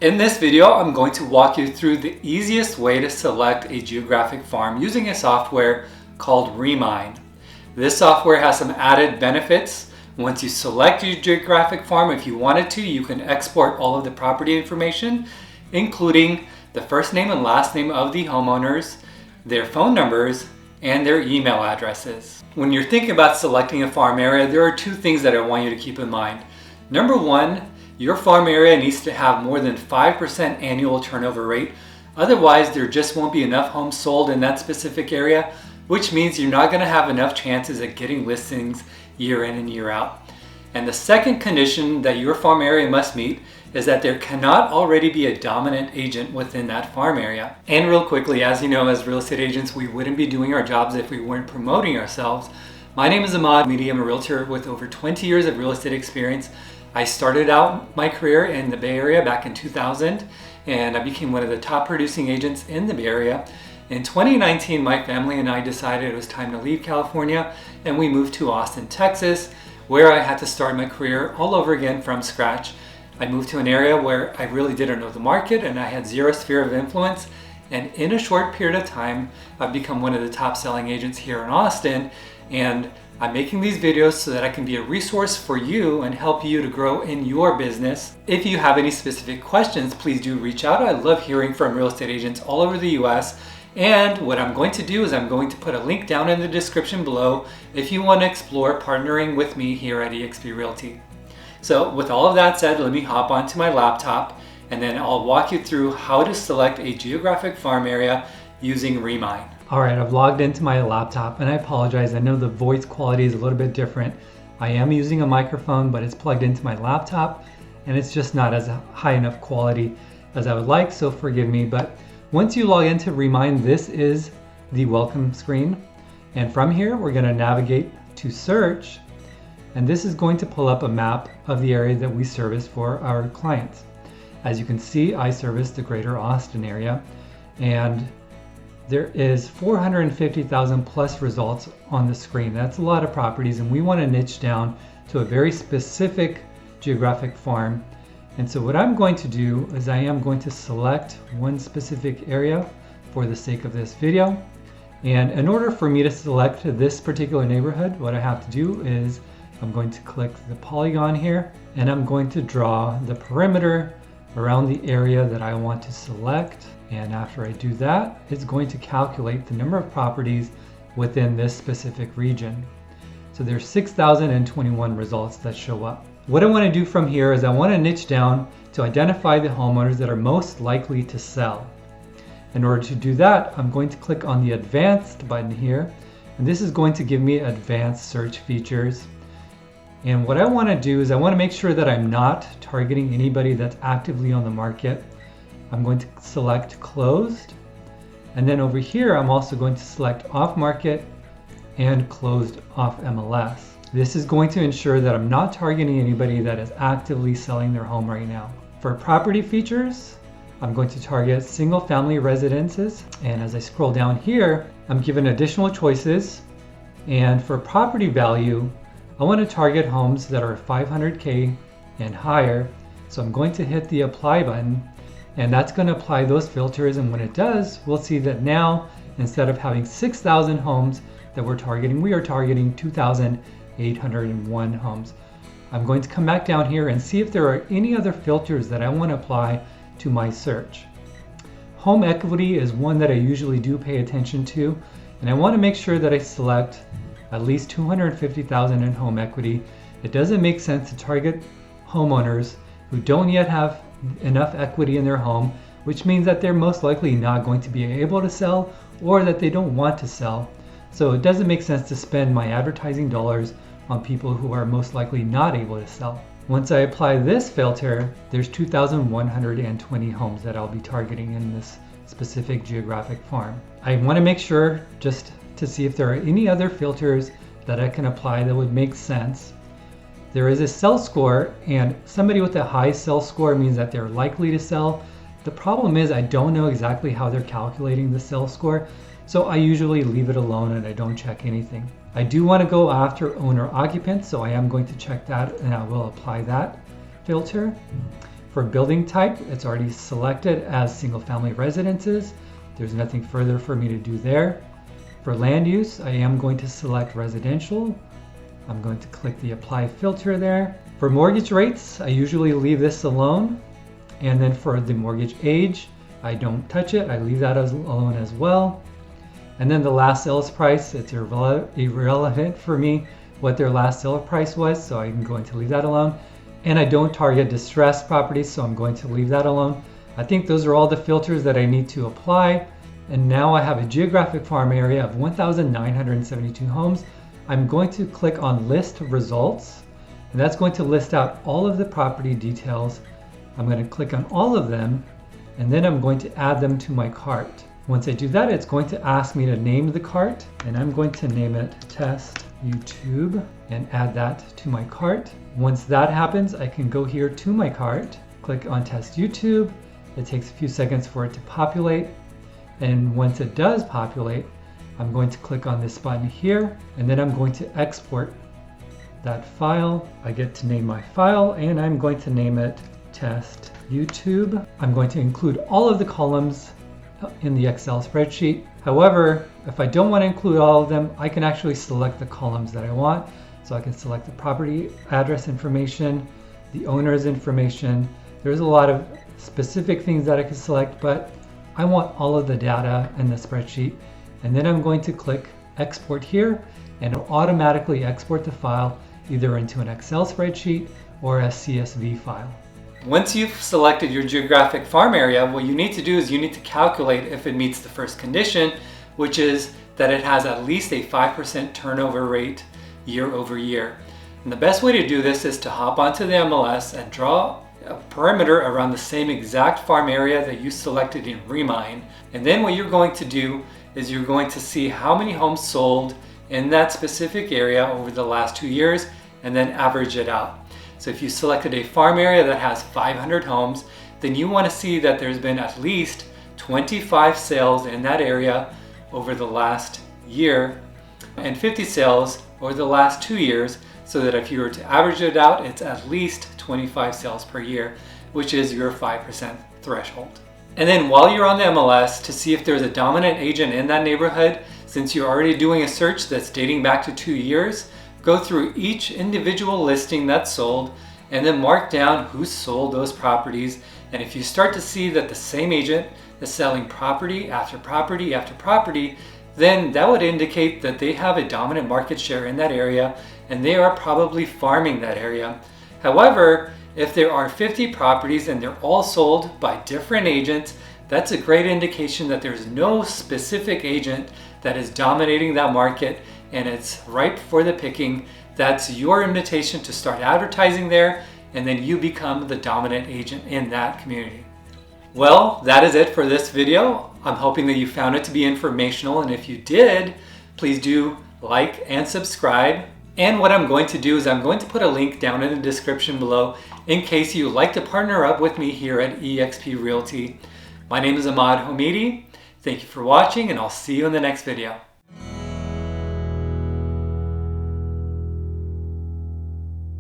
In this video, I'm going to walk you through the easiest way to select a geographic farm using a software called Remine. This software has some added benefits. Once you select your geographic farm, if you wanted to, you can export all of the property information, including the first name and last name of the homeowners, their phone numbers, and their email addresses. When you're thinking about selecting a farm area, there are two things that I want you to keep in mind. Number one, your farm area needs to have more than 5% annual turnover rate. Otherwise, there just won't be enough homes sold in that specific area, which means you're not going to have enough chances at getting listings year in and year out. And the second condition that your farm area must meet is that there cannot already be a dominant agent within that farm area. And real quickly, as you know, as real estate agents, we wouldn't be doing our jobs if we weren't promoting ourselves. My name is Ahmad. I'm a realtor with over 20 years of real estate experience. I started out my career in the Bay Area back in 2000, and I became one of the top producing agents in the Bay Area. In 2019, my family and I decided it was time to leave California, and we moved to Austin, Texas, where I had to start my career all over again from scratch. I moved to an area where I really didn't know the market, and I had zero sphere of influence. And in a short period of time, I've become one of the top selling agents here in Austin, and I'm making these videos so that I can be a resource for you and help you to grow in your business. If you have any specific questions, please do reach out. I love hearing from real estate agents all over the US. And what I'm going to do is I'm going to put a link down in the description below if you want to explore partnering with me here at eXp Realty. So with all of that said, let me hop onto my laptop and then I'll walk you through how to select a geographic farm area using Remine. All right, I've logged into my laptop and I apologize. I know the voice quality is a little bit different. I am using a microphone, but it's plugged into my laptop and it's just not as high enough quality as I would like, so forgive me. But once you log into Remine, this is the welcome screen. And from here, we're gonna navigate to search. And this is going to pull up a map of the area that we service for our clients. As you can see, I service the greater Austin area, and there is 450,000 plus results on the screen. That's a lot of properties, and we want to niche down to a very specific geographic farm. And so what I'm going to do is I am going to select one specific area for the sake of this video. And in order for me to select this particular neighborhood, what I have to do is I'm going to click the polygon here, and I'm going to draw the perimeter around the area that I want to select. And after I do that, it's going to calculate the number of properties within this specific region. So there's 6,021 results that show up. What I want to do from here is I want to niche down to identify the homeowners that are most likely to sell. In order to do that, I'm going to click on the advanced button here, and this is going to give me advanced search features. And what I want to do is I want to make sure that I'm not targeting anybody that's actively on the market. I'm going to select closed, and then over here I'm also going to select off market and closed off MLS. This is going to ensure that I'm not targeting anybody that is actively selling their home right now. For property features, I'm going to target single family residences, and as I scroll down here, I'm given additional choices. And for property value, I want to target homes that are 500K and higher. So I'm going to hit the apply button, and that's going to apply those filters. And when it does, we'll see that now instead of having 6,000 homes that we're targeting, we are targeting 2,801 homes. I'm going to come back down here and see if there are any other filters that I want to apply to my search. Home equity is one that I usually do pay attention to, and I want to make sure that I select at least 250,000 in home equity. It doesn't make sense to target homeowners who don't yet have enough equity in their home, which means that they're most likely not going to be able to sell, or that they don't want to sell. So it doesn't make sense to spend my advertising dollars on people who are most likely not able to sell. Once I apply this filter, there's 2,120 homes that I'll be targeting in this specific geographic farm. I want to make sure just to see if there are any other filters that I can apply that would make sense. There is a sell score, and somebody with a high sell score means that they're likely to sell. The problem is I don't know exactly how they're calculating the sell score, so I usually leave it alone and I don't check anything. I do want to go after owner occupant, so I am going to check that and I will apply that filter. For building type, it's already selected as single-family residences. There's nothing further for me to do there. For land use, I am going to select residential. I'm going to click the apply filter there. For mortgage rates, I usually leave this alone. And then for the mortgage age, I don't touch it. I leave that alone as well. And then the last sales price, it's irrelevant for me what their last sale price was, so I'm going to leave that alone. And I don't target distressed properties, so I'm going to leave that alone. I think those are all the filters that I need to apply. And now I have a geographic farm area of 1,972 homes. I'm going to click on list results, and that's going to list out all of the property details. I'm going to click on all of them, and then I'm going to add them to my cart. Once I do that, it's going to ask me to name the cart, and I'm going to name it Test YouTube and add that to my cart. Once that happens, I can go here to my cart, click on Test YouTube. It takes a few seconds for it to populate. And once it does populate, I'm going to click on this button here, and then I'm going to export that file. I get to name my file, and I'm going to name it Test YouTube. I'm going to include all of the columns in the Excel spreadsheet. However, if I don't want to include all of them, I can actually select the columns that I want. So I can select the property address information, the owner's information. There's a lot of specific things that I can select, but I want all of the data in the spreadsheet. And then I'm going to click export here, and it'll automatically export the file either into an Excel spreadsheet or a CSV file. Once you've selected your geographic farm area, what you need to do is you need to calculate if it meets the first condition, which is that it has at least a 5% turnover rate year over year. And the best way to do this is to hop onto the MLS and draw a perimeter around the same exact farm area that you selected in Remine. And then what you're going to do is you're going to see how many homes sold in that specific area over the last 2 years, and then average it out. So if you selected a farm area that has 500 homes, then you want to see that there's been at least 25 sales in that area over the last year and 50 sales over the last 2 years, so that if you were to average it out, it's at least 25 sales per year, which is your 5% threshold. And then while you're on the MLS, to see if there's a dominant agent in that neighborhood, since you're already doing a search that's dating back to 2 years, go through each individual listing that's sold and then mark down who sold those properties. And if you start to see that the same agent is selling property after property after property, then that would indicate that they have a dominant market share in that area and they are probably farming that area. However, if there are 50 properties and they're all sold by different agents, that's a great indication that there's no specific agent that is dominating that market and it's ripe for the picking. That's your invitation to start advertising there, and then you become the dominant agent in that community. Well, that is it for this video. I'm hoping that you found it to be informational, and if you did, please do like and subscribe. And what I'm going to do is I'm going to put a link down in the description below in case you'd like to partner up with me here at eXp Realty. My name is Ahmad Homidi. Thank you for watching, and I'll see you in the next video.